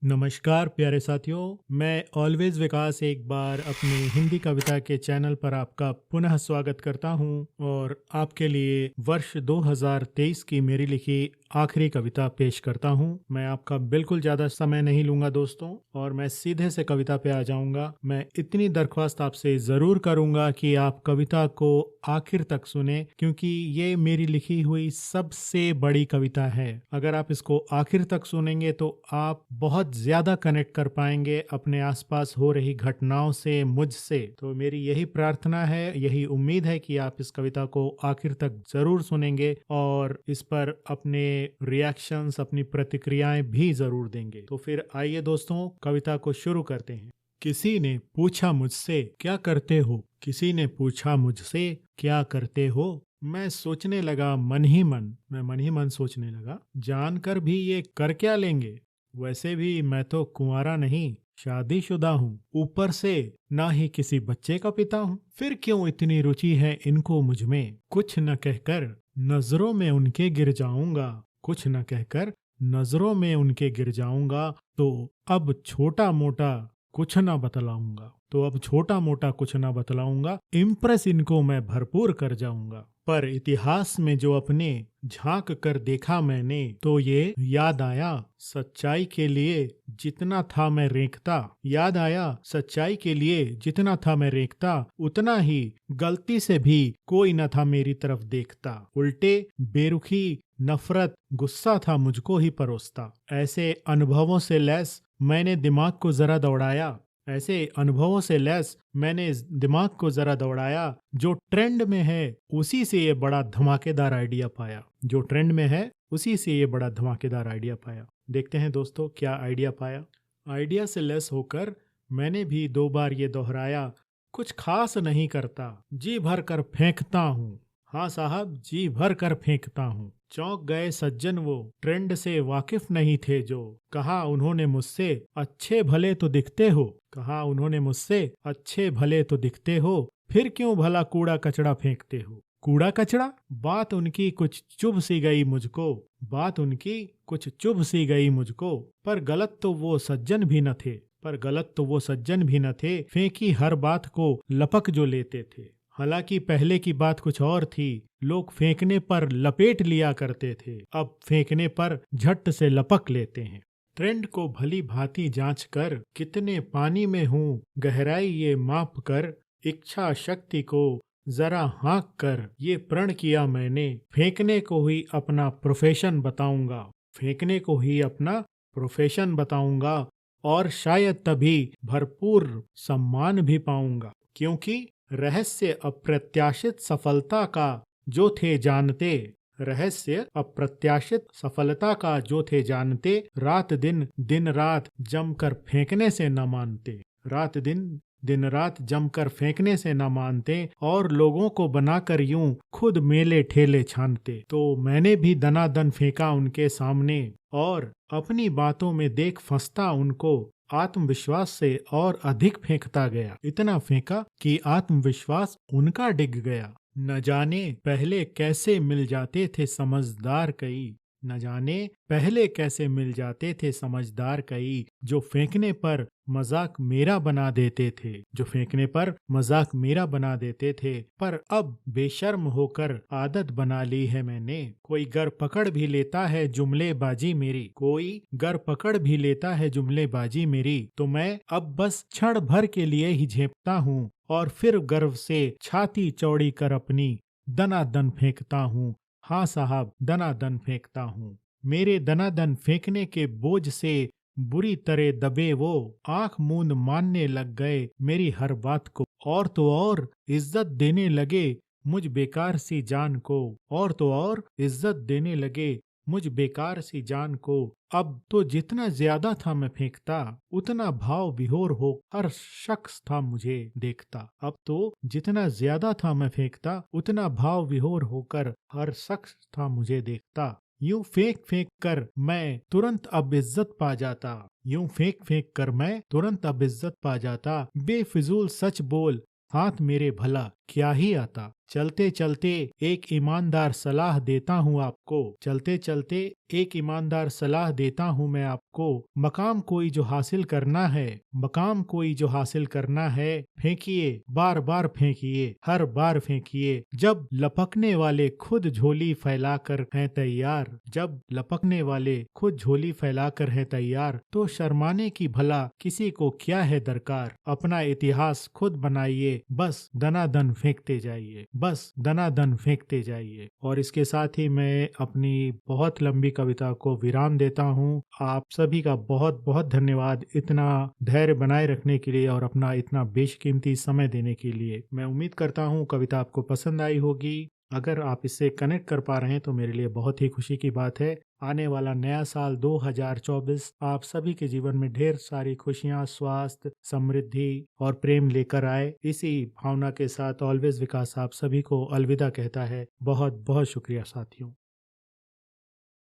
नमस्कार प्यारे साथियों, मैं ऑलवेज विकास एक बार अपने हिंदी कविता के चैनल पर आपका पुनः स्वागत करता हूं और आपके लिए वर्ष 2023 की मेरी लिखी आखिरी कविता पेश करता हूं। मैं आपका बिल्कुल ज़्यादा समय नहीं लूंगा दोस्तों, और मैं सीधे से कविता पे आ जाऊंगा। मैं इतनी दरख्वास्त आपसे ज़रूर करूंगा कि आप कविता को आखिर तक सुने, क्योंकि ये मेरी लिखी हुई सबसे बड़ी कविता है। अगर आप इसको आखिर तक सुनेंगे तो आप बहुत ज्यादा कनेक्ट कर पाएंगे अपने आसपास हो रही घटनाओं से, मुझसे। तो मेरी यही प्रार्थना है, यही उम्मीद है कि आप इस कविता को आखिर तक जरूर सुनेंगे और इस पर अपने रिएक्शंस, अपनी प्रतिक्रियाएं भी जरूर देंगे। तो फिर आइए दोस्तों, कविता को शुरू करते हैं। किसी ने पूछा मुझसे क्या करते हो, किसी ने पूछा मुझसे क्या करते हो। मैं सोचने लगा मन ही मन, मैं मन ही मन सोचने लगा, जानकर भी ये कर क्या लेंगे। वैसे भी मैं तो कुंवारा नहीं, शादीशुदा हूँ। ऊपर से ना ही किसी बच्चे का पिता हूँ। फिर क्यों इतनी रुचि है इनको मुझ में। कुछ न कहकर नजरों में उनके गिर जाऊंगा, कुछ न कहकर नजरों में उनके गिर जाऊंगा। तो अब छोटा मोटा कुछ ना बतलाऊंगा, तो अब छोटा मोटा कुछ ना बतलाऊंगा। इम्प्रेस इनको मैं भरपूर कर जाऊंगा। पर इतिहास में जो अपने झांक कर देखा मैंने, तो ये याद आया सच्चाई के लिए जितना था मैं रेंकता। याद आया सच्चाई के लिए जितना था मैं रेंकता, उतना ही गलती से भी कोई न था मेरी तरफ देखता। उल्टे बेरुखी नफरत गुस्सा था मुझको ही परोसता। ऐसे अनुभवों से लैस मैंने दिमाग को जरा दौड़ाया, ऐसे अनुभवों से लैस मैंने इस दिमाग को जरा दौड़ाया। जो ट्रेंड में है उसी से ये बड़ा धमाकेदार आइडिया पाया, जो ट्रेंड में है उसी से ये बड़ा धमाकेदार आइडिया पाया। देखते हैं दोस्तों क्या आइडिया पाया। आइडिया से लेस होकर मैंने भी 2 बार ये दोहराया, कुछ खास नहीं करता, जी भर कर फेंकता हूँ। हाँ साहब, जी भर कर फेंकता हूँ। चौंक गए सज्जन वो, ट्रेंड से वाकिफ नहीं थे जो। कहा उन्होंने मुझसे अच्छे भले तो दिखते हो, कहा उन्होंने मुझसे अच्छे भले तो दिखते हो, फिर क्यों भला कूड़ा कचड़ा फेंकते हो। कूड़ा कचड़ा, बात उनकी कुछ चुभ सी गई मुझको, बात उनकी कुछ चुभ सी गई मुझको। पर गलत तो वो सज्जन भी न थे, पर गलत तो वो सज्जन भी न थे, फेंकी हर बात को लपक जो लेते थे। हालांकि पहले की बात कुछ और थी, लोग फेंकने पर लपेट लिया करते थे, अब फेंकने पर झट से लपक लेते हैं। ट्रेंड को भली भांति जांच कर, कितने पानी में हूँ गहराई ये माप कर, इच्छा शक्ति को जरा हाँक कर ये प्रण किया मैंने, फेंकने को ही अपना प्रोफेशन बताऊंगा, फेंकने को ही अपना प्रोफेशन बताऊंगा। और शायद तभी भरपूर सम्मान भी पाऊंगा, क्योंकि रहस्य अप्रत्याशित सफलता का जो थे जानते, रहस्य अप्रत्याशित सफलता का जो थे जानते, रात दिन दिन रात जमकर फेंकने से न मानते, रात दिन दिन रात जमकर फेंकने से न मानते, और लोगों को बनाकर यूं खुद मेले ठेले छानते। तो मैंने भी दनादन फेंका उनके सामने, और अपनी बातों में देख फंसता उनको, आत्मविश्वास से और अधिक फेंकता गया। इतना फेंका कि आत्मविश्वास उनका डिग गया। न जाने पहले कैसे मिल जाते थे समझदार कई, न जाने पहले कैसे मिल जाते थे समझदार कई, जो फेंकने पर मजाक मेरा बना देते थे, जो फेंकने पर मजाक मेरा बना देते थे। पर अब बेशर्म होकर आदत बना ली है मैंने, कोई गर पकड़ भी लेता है जुमलेबाजी मेरी, कोई गर पकड़ भी लेता है जुमलेबाजी मेरी, तो मैं अब बस क्षण भर के लिए ही झेपता हूँ, और फिर गर्व से छाती चौड़ी कर अपनी दनादन फेंकता हूँ। हाँ साहब, दनादन फेंकता हूँ। मेरे दनादन फेंकने के बोझ से बुरी तरह दबे वो, आंख मूंद मानने लग गए मेरी हर बात को, और तो और इज्जत देने लगे मुझ बेकार सी जान को, और तो और इज्जत देने लगे मुझ बेकार सी जान को। अब तो जितना ज्यादा था मैं फेंकता, उतना भाव विभोर हो हर शख्स था मुझे देखता। अब तो जितना ज्यादा था मैं फेंकता, उतना भाव विभोर होकर हर शख्स था मुझे देखता। यूं फेंक फेंक कर मैं तुरंत अब इज्जत पा जाता, यूं फेंक फेंक कर मैं तुरंत अब इज्जत पा जाता। बेफिजूल सच बोल हाथ मेरे भला क्या ही आता। चलते चलते एक ईमानदार सलाह देता हूँ आपको, चलते चलते एक ईमानदार सलाह देता हूँ मैं आपको। मकाम कोई जो हासिल करना है, मकाम कोई जो हासिल करना है, फेंकिए बार बार फेंकिए, हर बार फेंकिए। जब लपकने वाले खुद झोली फैलाकर हैं तैयार, जब लपकने वाले खुद झोली फैलाकर हैं तैयार, तो शर्माने की भला किसी को क्या है दरकार। अपना इतिहास खुद बनाइए, बस दनादन फेंकते जाइए, बस दनादन फेंकते जाइए। और इसके साथ ही मैं अपनी बहुत लंबी कविता को विराम देता हूँ। आप सभी का बहुत बहुत धन्यवाद इतना धैर्य बनाए रखने के लिए और अपना इतना बेशकीमती समय देने के लिए। मैं उम्मीद करता हूँ कविता आपको पसंद आई होगी। अगर आप इससे कनेक्ट कर पा रहे हैं तो मेरे लिए बहुत ही खुशी की बात है। आने वाला नया साल 2024 आप सभी के जीवन में ढेर सारी खुशियां, स्वास्थ्य, समृद्धि और प्रेम लेकर आए। इसी भावना के साथ ऑलवेज विकास आप सभी को अलविदा कहता है। बहुत बहुत शुक्रिया साथियों।